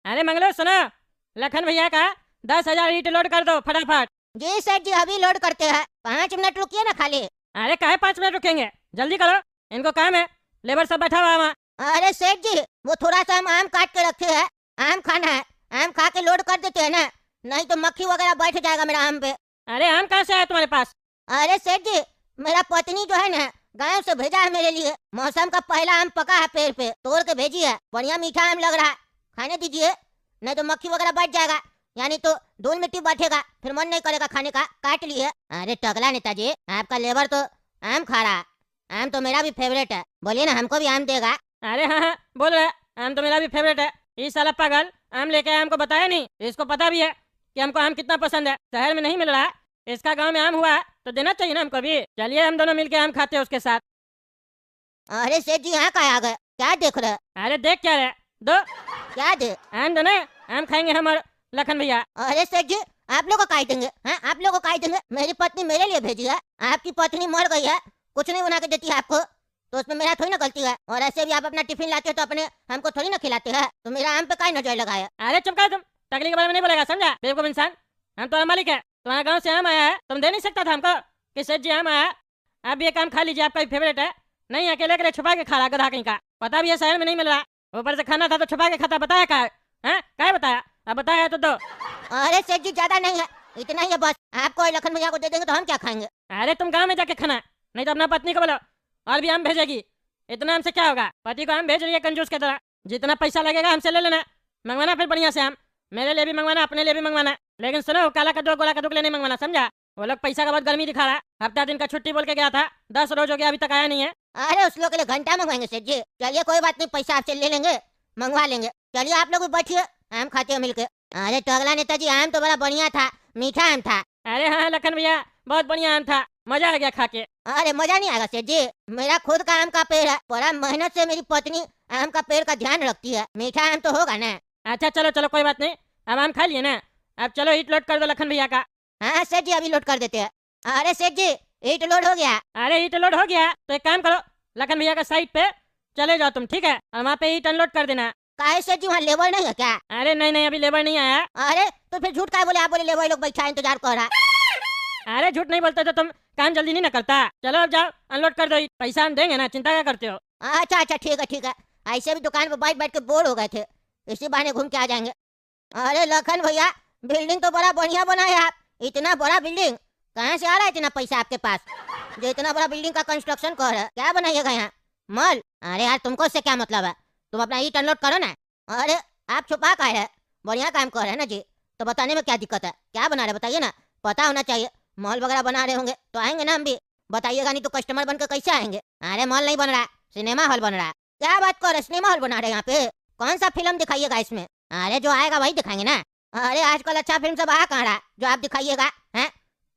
अरे मंगलो सुनो, लखन भैया का 10,000 ईंट लोड कर दो फटाफट। जी सेठ जी अभी लोड करते हैं, 5 मिनट रुकिए ना खाली। अरे काहे 5 मिनट रुकेंगे, जल्दी करो, इनको काम है, लेबर सब बैठा हुआ है वहाँ। अरे सेठ जी वो थोड़ा सा हम आम काट के रखे हैं, आम खाना है, आम खा के लोड कर देते हैं ना, नहीं तो मक्खी वगैरह बैठ जाएगा मेरा आम पे। अरे आम कहाँ से आया तुम्हारे पास? अरे सेठ जी मेरा पत्नी जो है ना गांव से भेजा है मेरे लिए, मौसम का पहला आम पका है पेड़ पे, तोड़ के भेजी है, बढ़िया मीठा आम लग रहा है, खाने दीजिए, नहीं तो मक्खी वगैरह बैठ जाएगा, यानी तो धूल मिट्टी बैठेगा, फिर मन नहीं करेगा खाने का, काट लिए। अरे टकला नेताजी आपका लेबर तो आम खा रहा है, आम तो मेरा भी फेवरेट है, बोलिए ना हमको भी आम देगा। अरे हाँ, बोल रहा है, आम तो मेरा भी फेवरेट है। इस साला पागल आम लेके आया, हमको बताया नहीं, इसको पता भी है कि हमको आम कितना पसंद है, शहर में नहीं मिल रहा है, इसका गांव में आम हुआ है तो देना चाहिए ना हमको भी। चलिए हम दोनों मिलके आम खाते हैं उसके साथ। अरे सेठ जी यहाँ का आ गए, क्या देख रहे? अरे देख क्या रहे, दो क्या दे? आम दो ना, आम खाएंगे हम और लखन भैया। अरे सेठ जी आप लोग को काट देंगे, हाँ आप लोग को काट देंगे, मेरी पत्नी मेरे लिए भेजी है, आपकी पत्नी मर गई है, कुछ नहीं बना के देती है आपको, तो उसमें मेरा थोड़ी ना गलती है, और ऐसे भी आप अपना टिफिन लाते हो तो अपने हमको थोड़ी ना खिलाते हैं, तो मेरा आम पे काय नजर लगाया? अरे चुप कर तुम, टकली के बारे में नहीं बोलेगा, समझा बेवकूफ इंसान। हम तुम्हारा मालिक है, तुम्हारा गांव से आम आया है, तुम दे नहीं सकता था हमको कि सेठ जी आम आया, आप भी एक आम खा लीजिए, आपका भी फेवरेट है। नहीं अकेले के छुपा के खा रहा गधा कहीं का, पता भी है शहर में नहीं मिल रहा, ऊपर से खाना था तो छुपा के खाता, बताया क्या है, क्या बताया, अब बताया तो दो। अरे सेठ जी ज्यादा नहीं है, इतना ही है बस, आपको और लखन भैया को दे देंगे तो हम क्या खाएंगे? अरे तुम गाँव में जाके खाना, नहीं तो अपना पत्नी को बोलो और भी आम भेजेगी, इतना हमसे क्या होगा, पति को आम भेज रही है कंजूस की तरह, जितना पैसा लगेगा हमसे ले लेना, मंगवाना फिर बढ़िया से आम, मेरे लिए भी मंगवाना, अपने लिए भी मंगवाना, लेकिन सुनो काला कद्दू गोला कद्दू के लिए नहीं मंगवाना, समझा? वो लोग पैसा का बहुत गर्मी दिखा रहा, हफ्ता दिन का छुट्टी बोल के गया था, 10 रोज हो गया अभी तक आया नहीं है। अरे उस लोग के लिए घंटा मंगवाएंगे सेठ जी, चलिए कोई बात नहीं, पैसा आपसे ले लेंगे, मंगवा लेंगे, चलिए आप लोग भी बैठिए, आम खाते हैं मिलके। अरे टगला नेताजी आम तो बड़ा बढ़िया था, मीठा आम था। अरे हाँ लखन भैया बहुत बढ़िया आम था, मजा आ गया खा के। अरे मजा नहीं आएगा सेठ जी, मेरा खुद का आम का पेड़ है, बड़ा मेहनत से मेरी पत्नी आम का पेड़ का ध्यान रखती है, मीठा आम तो होगा ना। अच्छा चलो चलो कोई बात नहीं, अब आम खा लिए ना, अब चलो ईट लोड कर दो लखन भैया का। हाँ सेठ जी अभी लोड कर देते हैं। अरे सेठ जी ईट लोड हो गया। अरे ईट लोड हो गया तो एक काम करो, लखन भैया का साइड पे चले जाओ तुम, ठीक है, और वहाँ पे ईट अनलोड कर देना। काहे सेठ जी वहाँ लेबर नहीं है क्या? अरे नहीं नहीं अभी लेबर नहीं आया। अरे तो फिर झूठ काहे बोले, आप बोले लेबर लोग बैठा है इंतजार कर रहा। अरे झूठ नहीं बोलते तो तुम काम जल्दी नहीं ना करता, चलो अब जाओ अनलोड कर दो, पैसा हम देंगे ना, चिंता क्या करते हो। अच्छा अच्छा ठीक है, ऐसे भी दुकान पे बैठ बैठ के बोर हो गए थे, इसी बहाने घूम के आ जाएंगे। अरे लखन भैया बिल्डिंग तो बड़ा बढ़िया बनाए आप, इतना बड़ा बिल्डिंग कहाँ से आ रहा है इतना पैसा आपके पास, जो इतना बड़ा बिल्डिंग का कंस्ट्रक्शन कर रहा है, क्या बनाइएगा यहाँ मॉल? अरे यार तुमको इससे क्या मतलब है, तुम अपना ईट अनलोड करो ना। अरे आप छुपा का है, बढ़िया काम कर रहे हैं ना जी, तो बताने में क्या दिक्कत है, क्या बना रहे बताइए ना, पता होना चाहिए, मॉल वगैरह बना रहे होंगे तो आएंगे ना हम भी, बताइएगा नहीं तो कस्टमर बनकर कैसे आएंगे? अरे मॉल नहीं बन रहा है, सिनेमा हॉल बन रहा है। क्या बात कर रहे, सिनेमा हॉल बना रहे यहाँ पे? कौन सा फिल्म दिखाइएगा इसमें? अरे जो आएगा वही दिखाएंगे ना। अरे आजकल अच्छा फिल्म सब आ कहाँ रहा जो आप दिखाइएगा हैं?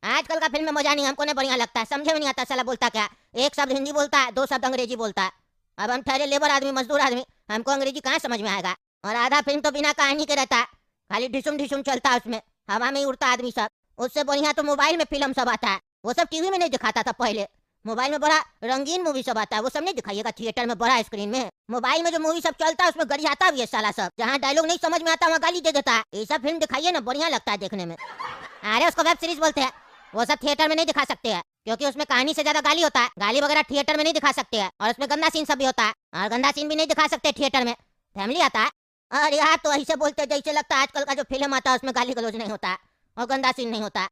आजकल का फिल्म में मजा नहीं, हमको नहीं बढ़िया लगता है, समझे में नहीं आता साला बोलता क्या, एक शब्द हिंदी बोलता है, 2 शब्द अंग्रेजी बोलता है। अब हम ठहरे लेबर आदमी, मजदूर आदमी, हमको अंग्रेजी कहाँ समझ में आएगा? और आधा फिल्म तो बिना कहानी के रहता है, खाली ढिसुम ढिसुम चलता है उसमें, हवा में ही उड़ता आदमी सब। उससे बढ़िया तो मोबाइल में फिल्म सब आता है, वो सब टीवी में नहीं दिखाता था पहले, मोबाइल में बड़ा रंगीन मूवी सब आता है, वो सब नहीं दिखाइएगा थिएटर में बड़ा स्क्रीन में। मोबाइल में जो मूवी सब चलता है उसमें गरियाता भी है साला सब, जहाँ डायलॉग नहीं समझ में आता वहाँ गाली दे देता है। ये सब फिल्म दिखाइए ना, बढ़िया लगता है देखने में। अरे उसको वेब सीरीज बोलते हैं, वो सब थिएटर में नहीं दिखा सकते हैं, क्योंकि उसमें कहानी से ज्यादा गाली होता है, गाली वगैरह थिएटर में नहीं दिखा सकते हैं, और उसमें गंदा सीन सब भी होता है, और गंदा सीन भी नहीं दिखा सकते थिएटर में, फैमिली आता है। अरे यार तो ऐसे बोलते जैसे लगता है आजकल का जो फिल्म आता है उसमें गाली गलौज नहीं होता और गंदा सीन नहीं होता।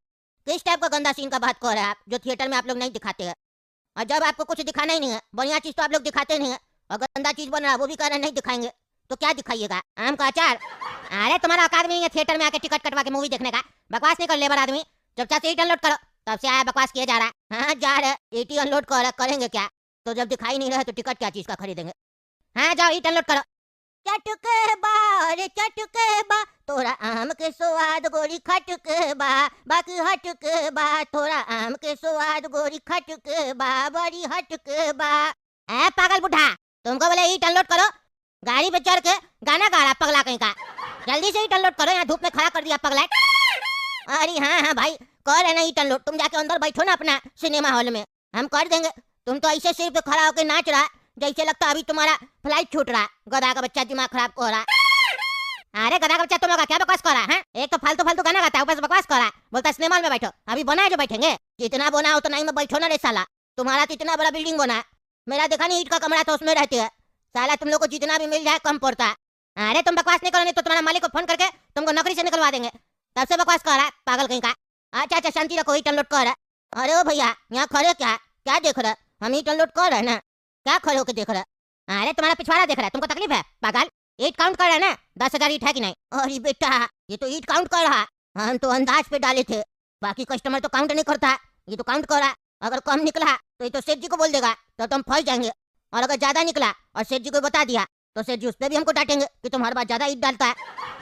किस टाइप का गंदा सीन का बात कर रहे हैं आप, जो थिएटर में आप लोग नहीं दिखाते हैं? और जब आपको कुछ दिखाना ही नहीं है, बढ़िया चीज तो आप लोग दिखाते नहीं है, और गंदा चीज बन रहा है वो भी कह रहे नहीं दिखाएंगे, तो क्या दिखाइएगा, आम का अचार? अरे तुम्हारा औकात नहीं है थिएटर में आके टिकट कटवा के मूवी देखने का, बकवास नहीं कर लेबर आदमी, चुपचाप से ईट अनलोड करो। तब से आया बकवास किया जा रहा है, हाँ जा रहे ईट अनलोड करेंगे क्या, तो जब दिखाई नहीं रहे तो टिकट क्या चीज का खरीदेंगे? हाँ जाओ ईट अनलोड करो। चटके बा रे चटके बा, तोरा आम के स्वाद गोरी खटके बा, बाकी हटके बा, थोड़ा आम के स्वाद गोरी खटके बा, बड़ी हटके बा। ए पागल बुढ़ा, तुमको बोले ईट अनलोड करो, गाड़ी पे चढ़ के गाना गा रहा पगला कहीं का, जल्दी से ईट अनलोड करो, यहाँ धूप में खड़ा कर दिया पगला। अरे हाँ भाई कर रहे ना ईट अनलोड, तुम जाके अंदर बैठो ना अपना सिनेमा हॉल में, हम कर देंगे। तुम तो ऐसे सिर पे खड़ा होकर नाच रहा जैसे लगता अभी तुम्हारा फ्लाइट छूट रहा, गधा का बच्चा दिमाग खराब हो रहा। अरे गधा फालतू फालतू गाना गाता है, ऊपर से बकवास कर रहा है, बोलता है सिनेमा हॉल में बैठो। अभी बना है जो बैठेंगे, जितना बना हो उतना ही में बैठो ना रे साला। तुम्हारा तो इतना बड़ा बिल्डिंग बना है, मेरा देखा नहीं ईंट का कमरा था उसमें रहते है साला। तुम लोग को जितना भी मिल जाए कम पड़ता है। अरे तुम बकवास नहीं करो, नहीं तो तुम्हारा मालिक को फोन करके तुमको नौकरी से निकलवा देंगे। तब से बकवास कर रहा है पागल कहीं का। अच्छा अच्छा शांति रखो, ईट अनलोड कर रहा है। अरे ओ भैया यहाँ खड़े क्या क्या देख रहे? हम ईट अनलोड कर रहे हैं ना, क्या खड़े होकर देख रहे? अरे तुम्हारा पिछवाड़ा देख रहा है, तुमको तकलीफ है पागल? ईट काउंट कर रहा है ना, 10,000 ईट है कि नहीं? अरे बेटा ये तो ईट काउंट कर रहा है, हम तो अंदाज पे डाले थे, बाकी कस्टमर तो काउंट नहीं करता, ये तो काउंट कर रहा है। अगर कम निकला तो ये तो सेठ जी को बोल देगा, तो तुम फंस जाएंगे। और अगर ज्यादा निकला और सेठ जी को बता दिया तो सेठ जी उस पर भी हमको डांटेंगे कि तुम हर बार ज्यादा ईट डालता है,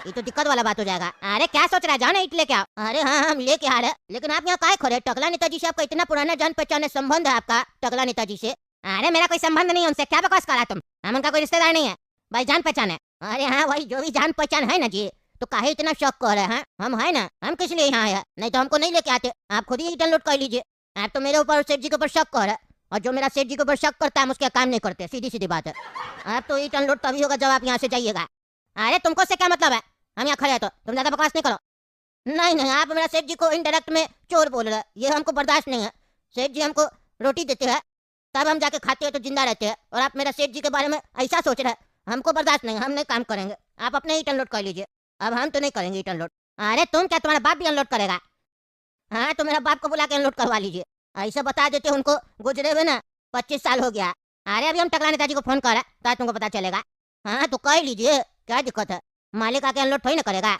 ये तो दिक्कत वाला बात हो जाएगा। अरे क्या सोच रहा है, जाओ ना ईट लेके आओ। अरे हाँ हम लेके आ रहे, लेकिन आप यहाँ काय खड़े? टकला नेताजी से आपका इतना पुराना जान पहचान संबंध है आपका टकला नेताजी से? अरे मेरा कोई संबंध नहीं है उनसे, क्या बकवास कर रहा तुम? हम उनका कोई रिश्तेदार नहीं है भाई, जान पहचान है। अरे हाँ भाई जो भी जान पहचान है ना जी, तो काहे इतना शौक कर रहे हैं? हम है ना, हम किस लिए यहाँ है, नहीं तो हमको नहीं लेके आते। आप खुद ही डाउनलोड कर लीजिए। आप तो मेरे ऊपर सेठ जी के ऊपर शक कर रहे हैं, और जो मेरा सेठ जी के ऊपर शक करता है हम उसके काम नहीं करते, सीधी सीधी बात है। आप तो ईट अनलोड तभी होगा जब आप यहाँ से जाइएगा। अरे तुमको से क्या मतलब है, हम यहाँ खड़े हैं तो तुम ज्यादा बकवास नहीं करो। नहीं नहीं आप मेरा सेठ जी को इनडायरेक्ट में चोर बोल रहे हैं, ये हमको बर्दाश्त नहीं है। सेठ जी हमको रोटी देते हैं तब हम जाके खाते हैं तो जिंदा रहते हैं, और आप मेरा सेठ जी के बारे में ऐसा सोच रहे हैं, हमको बर्दाश्त नहीं है, हम नहीं काम करेंगे। आप अपने ईट अनलोड कर लीजिए, अब हम तो नहीं करेंगे ईट अनलोड। अरे तुम क्या, तुम्हारा बाप भी अनलोड करेगा? हाँ तो मेरा बाप को बुला के अनलोड करवा लीजिए, ऐसा बता देते उनको, गुजरे हुए ना 25 साल हो गया। अरे अभी हम टकला नेताजी को फोन कर रहे हैं तो तुमको पता चलेगा। हाँ तो कर लीजिए, क्या दिक्कत है, मालिक आके अनलोड थोड़ी ना करेगा।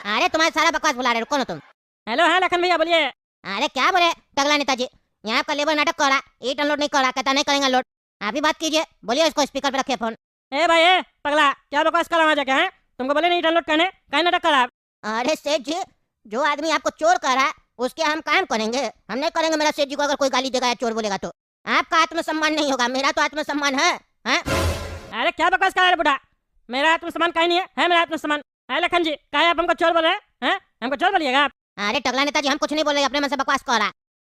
अरे तुम्हारा सारा बकवास बुला रहे, रुको ना तुम। हेलो हाँ लखन भैया बोलिए। अरे क्या बोले टकला नेताजी, यहाँ आपका लेबर नाटक कर रहा, ईट अनलोड नहीं कर रहा, कहता नहीं करेंगे अनलोड। आप ही बात कीजिए, बोलिए इसको स्पीकर पे रखिए फोन। ए भाई ए पगला, क्या बकवास कर रहा वहाँ जाके? हैं तुमको बोले नहीं डाउनलोड करने, कहीं नाटक कर रहा? अरे सेठ जी जो आदमी आपको चोर कर रहा है उसके हम काम करेंगे, हम नहीं करेंगे। मेरा सेठ जी को अगर कोई गाली देगा या चोर बोलेगा तो आपका आत्मसम्मान नहीं होगा, मेरा तो आत्मसम्मान है। अरे क्या बकवास कर रहा है बुढ़ा, मेरा आत्मसम्मान कहीं नहीं है मेरा आत्मसम्मान। है लखन जी, कहा आप हमको चोर बोल रहे हैं? हमको चोर बोलिएगा आप? अरे टकला नेताजी हम कुछ नहीं बोल रहे, अपने मन से बकवास कर रहा,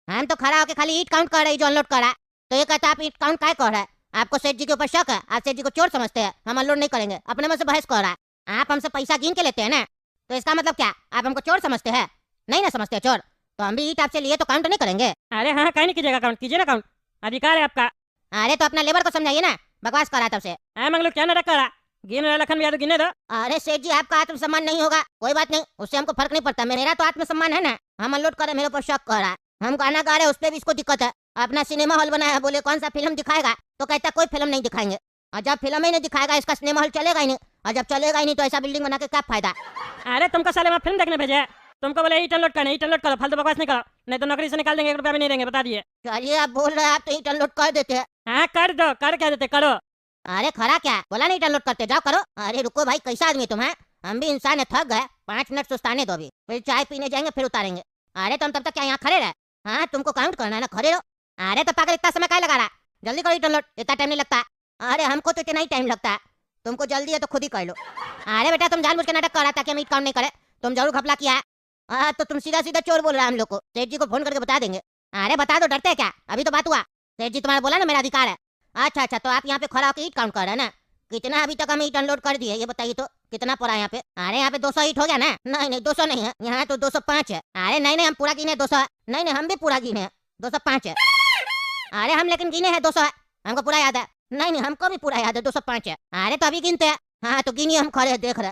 हम तो खड़ा होकर खाली ईट काउंट कर रहे जो अनलोड कर रहा। तो ये कहता आप ईट काउंट काय कर रहा है, आपको सेठ जी के ऊपर शक है, आप सेठ जी को चोर समझते हैं, हम अनलोड नहीं करेंगे, अपने मन से बहस कर रहा है। आप हमसे पैसा गिन के लेते हैं ना, तो इसका मतलब क्या, आप हमको चोर समझते हैं? नहीं ना समझते चोर, तो हम भी ईट आपसे लिए तो काउंट नहीं करेंगे। अरे हाँ कहीं नहीं कीजिएगा, काउंट कीजिए ना, काउंट अधिकार है आपका। अरे तो अपना लेबर को समझाइए ना, बकवास कर रहा तब से। मंगलू क्या नाटक कर रहा, गिन रहा लखन भैया तो गिने दो। अरे सेठ जी आपका आत्मसम्मान नहीं होगा, कोई बात नहीं, उससे हमको फर्क नहीं पड़ता, मेरा तो आत्मसम्मान है ना। हम अनलोड करे, मेरे ऊपर शक कर रहा है, हम गाना गा रहे उस पर भी इसको दिक्कत है। अपना सिनेमा हॉल बनाया है, बोले कौन सा फिल्म दिखाएगा, तो कहता कोई फिल्म नहीं दिखाएंगे, और जब फिल्म ही नहीं दिखाएगा इसका सिनेमा हॉल चलेगा ही नहीं, और जब चलेगा ही नहीं तो ऐसा बिल्डिंग बना के क्या फायदा। अरे तुमको साले वहाँ फिल्म देखने भेजे, तुमको बोले ईट अनलोड करने, ईट अनलोड करो, फालतू बकवास नहीं करो, नहीं तो नौकरी से निकाल देंगे, 1 रुपया भी नहीं देंगे, बता दिए। चलिए आप बोल रहे हैं, आप तो ईट अनलोड कर देते हैं। हाँ कर दो, कर क्या देते करो। अरे खरा क्या बोला, नहीं डाउनलोड करते, जाओ करो। अरे रुको भाई, कैसा आदमी तुम है, हम भी इंसान है, थक गए, 5 मिनट सुस्ताने दो, अभी फिर चाय पीने जाएंगे फिर उतारेंगे। अरे तुम तब तक क्या यहाँ खड़े रहे? हाँ तुमको काउंट करना है ना, खड़े रहो। अरे तो पागल इतना समय क्या लगा रहा, जल्दी करो डाउनलोड, इतना टाइम नहीं लगता। अरे हमको तो इतना ही टाइम लगता है, तुमको जल्दी है तो खुद ही कर लो। अरे बेटा तुम जानबूझ के नाटक कर रहा था कि हम ईट काउंट नहीं करे, तुम जरूर घपला किया है। तो तुम सीधा सीधा चोर बोल रहा है हम लोग को, सेठ जी को फोन करके बता देंगे। अरे बता दो, डरते क्या, अभी तो बात हुआ, सेठ जी तुम्हारा बोला ना मेरा अधिकार है। अच्छा अच्छा तो आप यहाँ पे खड़ा होकर ईट काउंट कर रहे हैं ना, कितना अभी तक हम ईट अनलोड कर दिए ये बताइए तो, कितना पड़ा यहाँ पे? अरे यहाँ पे 200 ईट हो गया ना? नहीं नहीं 200 नहीं है, यहाँ तो 205 है। अरे नहीं नहीं हम पूरा गिने 200 है। नहीं नहीं हम भी पूरा गिने 205 है। अरे हम लेकिन गिने हैं 200 है, हमको पूरा याद है। नहीं नहीं हमको भी पूरा याद है 205 है। अरे तो अभी गिनते हैं। हाँ तो गिनिए, हम खड़े देख रहे,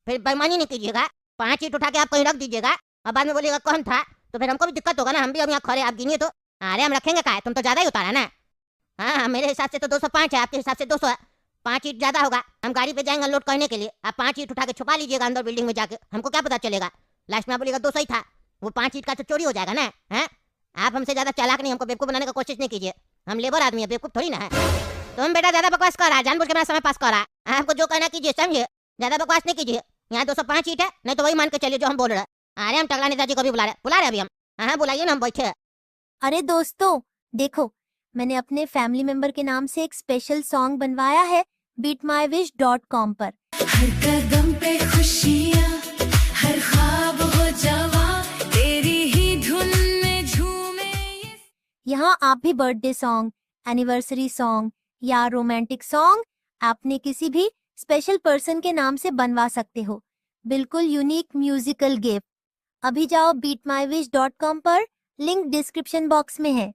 फिर बेईमानी नहीं कीजिएगा, 5 ईट उठा के आप कहीं रख दीजिएगा और बाद में बोलिएगा कौन था, तो फिर हमको भी दिक्कत होगा ना, हम भी अब यहाँ खड़े, आप गिनिए तो। अरे हम रखेंगे क्या, तुम तो ज्यादा ही उतारा ना। हाँ मेरे हिसाब से तो 205 है, आपके हिसाब से 200 है, 5 ईट ज्यादा होगा। हम गाड़ी पे जाएंगे अनलोड करने के लिए, आप 5 ईट उठा के छुपा लीजिएगा अंदर बिल्डिंग में जाके, हमको क्या पता चलेगा, लास्ट में आप बोलिएगा 200 ही था, वो 5 ईट का तो चोरी हो जाएगा ना। है आप हमसे ज्यादा चालाक नहीं, हमको बेवकूफ बनाने का कोशिश नहीं कीजिए, हम लेबर आदमी है, बेवकूफ थोड़ी ना है। तुम बेटा ज्यादा बकवास कर रहा है, जानबूझ के मेरा समय पास कर रहा है, आपको जो कहना कीजिए, समझे, ज्यादा बकवास नहीं कीजिए। यहाँ 205 ईट है, नहीं तो वही मान के चलिए जो हम बोल रहे हैं। अरे हम टकला नेताजी को भी बुला रहे अभी हम। हाँ बुलाइए ना, हम बैठे हैं। अरे दोस्तों देखो, मैंने अपने फैमिली मेंबर के नाम से एक स्पेशल सॉन्ग बनवाया है beatmywish.com पर। हर कदम पे खुशियाँ, हर ख्वाब हो जवां, तेरी ही धुन में झूमे ये। यहाँ आप भी बर्थडे सॉन्ग, एनिवर्सरी सॉन्ग या रोमांटिक सॉन्ग आपने किसी भी स्पेशल पर्सन के नाम से बनवा सकते हो। बिल्कुल यूनिक म्यूजिकल गिफ्ट अभी जाओ beatmywish.com पर, लिंक डिस्क्रिप्शन बॉक्स में है।